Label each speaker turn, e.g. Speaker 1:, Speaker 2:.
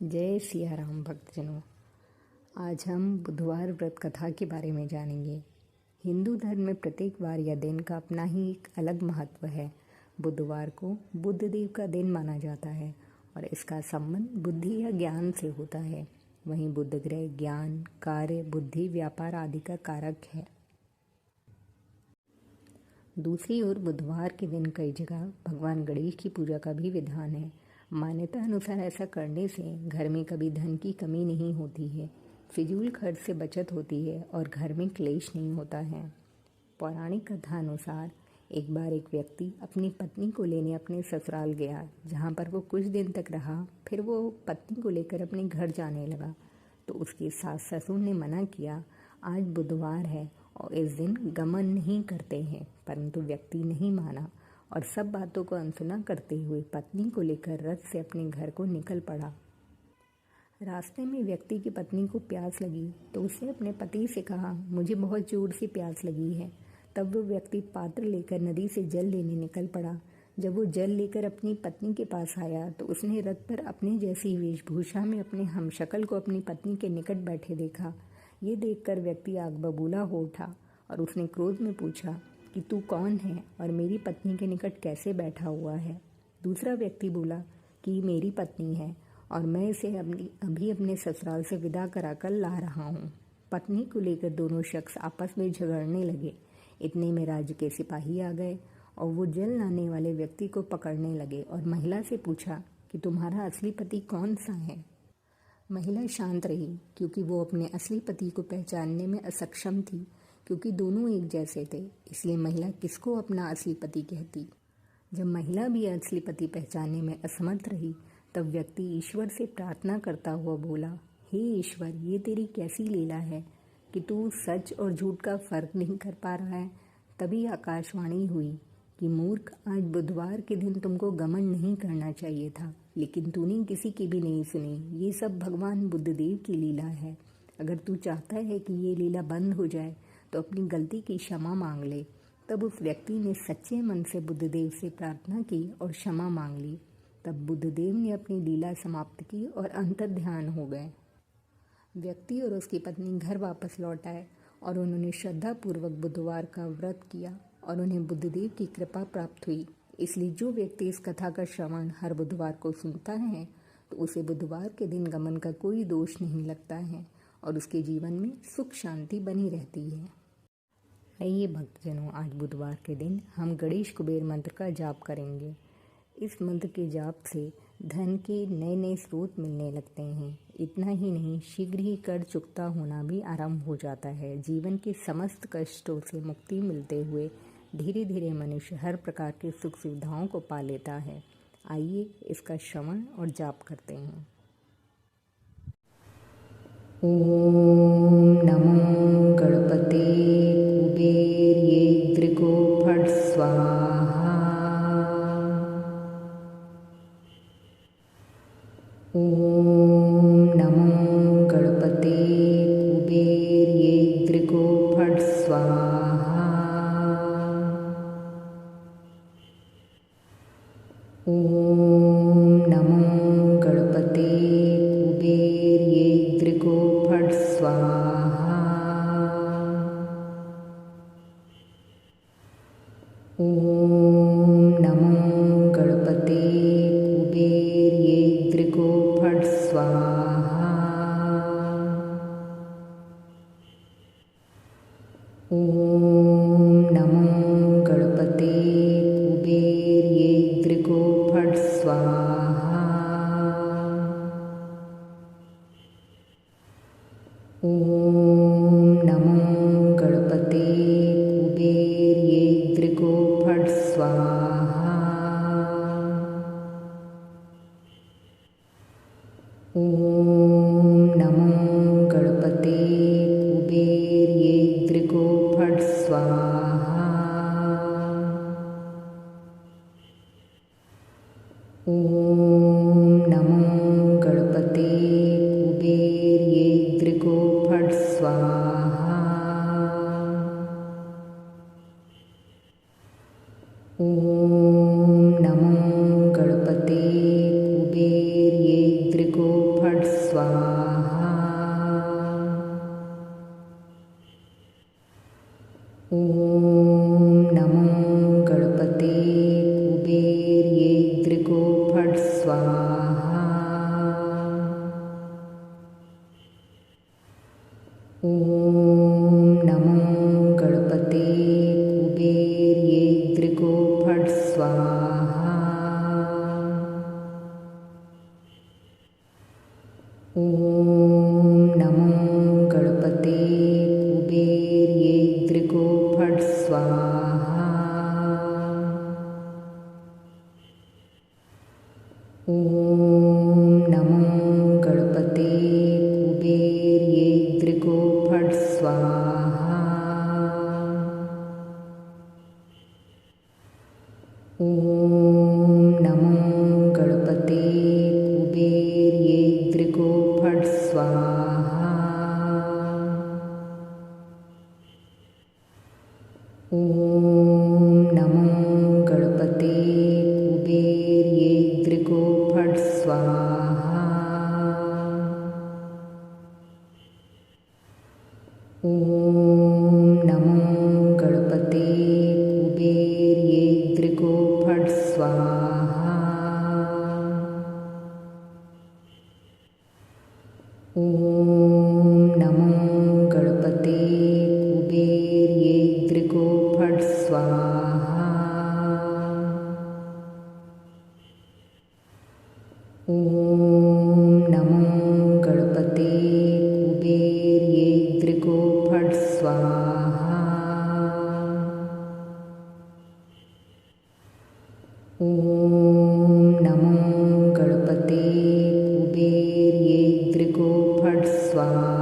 Speaker 1: जय सिया राम भक्तजनों। आज हम बुधवार व्रत कथा के बारे में जानेंगे। हिंदू धर्म में प्रत्येक वार या दिन का अपना ही एक अलग महत्व है। बुधवार को बुध देव का दिन माना जाता है और इसका संबंध बुद्धि या ज्ञान से होता है। वहीं बुध ग्रह ज्ञान, कार्य, बुद्धि, व्यापार आदि का कारक है। दूसरी ओर बुधवार के दिन कई जगह भगवान गणेश की पूजा का भी विधान है। मान्यता अनुसार ऐसा करने से घर में कभी धन की कमी नहीं होती है, फिजूल खर्च से बचत होती है और घर में क्लेश नहीं होता है। पौराणिक कथा अनुसार एक बार एक व्यक्ति अपनी पत्नी को लेने अपने ससुराल गया, जहाँ पर वो कुछ दिन तक रहा। फिर वो पत्नी को लेकर अपने घर जाने लगा तो उसके सास ससुर ने मना किया, आज बुधवार है और इस दिन गमन नहीं करते हैं। परंतु व्यक्ति नहीं माना और सब बातों को अनसुना करते हुए पत्नी को लेकर रथ से अपने घर को निकल पड़ा। रास्ते में व्यक्ति की पत्नी को प्यास लगी तो उसने अपने पति से कहा, मुझे बहुत जोर से प्यास लगी है। तब वो व्यक्ति पात्र लेकर नदी से जल लेने निकल पड़ा। जब वो जल लेकर अपनी पत्नी के पास आया तो उसने रथ पर अपनी जैसी वेशभूषा में अपने हमशक्ल को अपनी पत्नी के निकट बैठे देखा। ये देखकर व्यक्ति आग बबूला हो उठा और उसने क्रोध में पूछा कि तू कौन है और मेरी पत्नी के निकट कैसे बैठा हुआ है। दूसरा व्यक्ति बोला कि मेरी पत्नी है और मैं इसे अभी अपने ससुराल से विदा कराकर ला रहा हूँ। पत्नी को लेकर दोनों शख्स आपस में झगड़ने लगे। इतने में राज्य के सिपाही आ गए और वो जल लाने वाले व्यक्ति को पकड़ने लगे और महिला से पूछा कि तुम्हारा असली पति कौन सा है। महिला शांत रही क्योंकि वो अपने असली पति को पहचानने में असक्षम थी, क्योंकि दोनों एक जैसे थे। इसलिए महिला किसको अपना असली पति कहती। जब महिला भी असली पति पहचानने में असमर्थ रही तब व्यक्ति ईश्वर से प्रार्थना करता हुआ बोला, हे ईश्वर, ये तेरी कैसी लीला है कि तू सच और झूठ का फर्क नहीं कर पा रहा है। तभी आकाशवाणी हुई कि मूर्ख, आज बुधवार के दिन तुमको गमन नहीं करना चाहिए था, लेकिन तूने किसी की भी नहीं सुनी। ये सब भगवान बुद्धदेव की लीला है। अगर तू चाहता है कि ये लीला बंद हो जाए तो अपनी गलती की क्षमा मांग ले। तब उस व्यक्ति ने सच्चे मन से बुद्धदेव से प्रार्थना की और क्षमा मांग ली। तब बुद्धदेव ने अपनी लीला समाप्त की और अंतर्ध्यान हो गए। व्यक्ति और उसकी पत्नी घर वापस लौट आए और उन्होंने श्रद्धापूर्वक बुधवार का व्रत किया और उन्हें बुद्धदेव की कृपा प्राप्त हुई। इसलिए जो व्यक्ति इस कथा का श्रवण हर बुधवार को सुनता है तो उसे बुधवार के दिन गमन का कोई दोष नहीं लगता है और उसके जीवन में सुख शांति बनी रहती है। आइए भक्तजनों, आज बुधवार के दिन हम गणेश कुबेर मंत्र का जाप करेंगे। इस मंत्र के जाप से धन के नए नए स्रोत मिलने लगते हैं। इतना ही नहीं, शीघ्र ही कर चुकता होना भी आरंभ हो जाता है। जीवन के समस्त कष्टों से मुक्ति मिलते हुए धीरे धीरे मनुष्य हर प्रकार के सुख सुविधाओं को पा लेता है। आइए इसका श्रवण और जाप करते हैं। ओम नमो गणपते कुबेर्येद्रिको फट् स्वाहा। ओम नमो गणपते कुबेर्येद्रिको फट् स्वाहा। ओम नमो गणपते कुबेर्येद्रिको फट् स्वाहा। ओम नमो गणपते कुबेर्येद्रिको फट् स्वाहा। ओम नमो गणपते कुबेर्येद्रिको फट् स्वाहा। ओम नमो गणपते कुबेर्येद्रिको फट् स्वाहा। ओम नमो गणपते कुबेर्येद्रिको फट् स्वाहा। ओम नमो गणपते कुबेर्येद्रिको फट् स्वाहा। ओम नमो गणपते कुबेर्येद्रिको फट् ॐ नमो गणपते कुबेर्येद्रिको फट् स्वाहा। ॐ नमो गणपते कुबेर्येद्रिको फट् स्वाहा। ॐ नमो गणपते कुबेर्येद्रिको फट् स्वाहा। ॐ नमो गणपते कुबेर्येद्रिको फट् स्वाहा। ॐ नमो गणपते कुबेर्येद्रिको फट् स्वाहा। ॐ नमो गणपते कुबेर्येद्रिको फट् स्वाहा। ॐ नमो गणपते कुबेर्येद्रिको फट् स्वाहा। ॐ नमो गणपते कुबेर्येद्रिको फट् स्वाहा।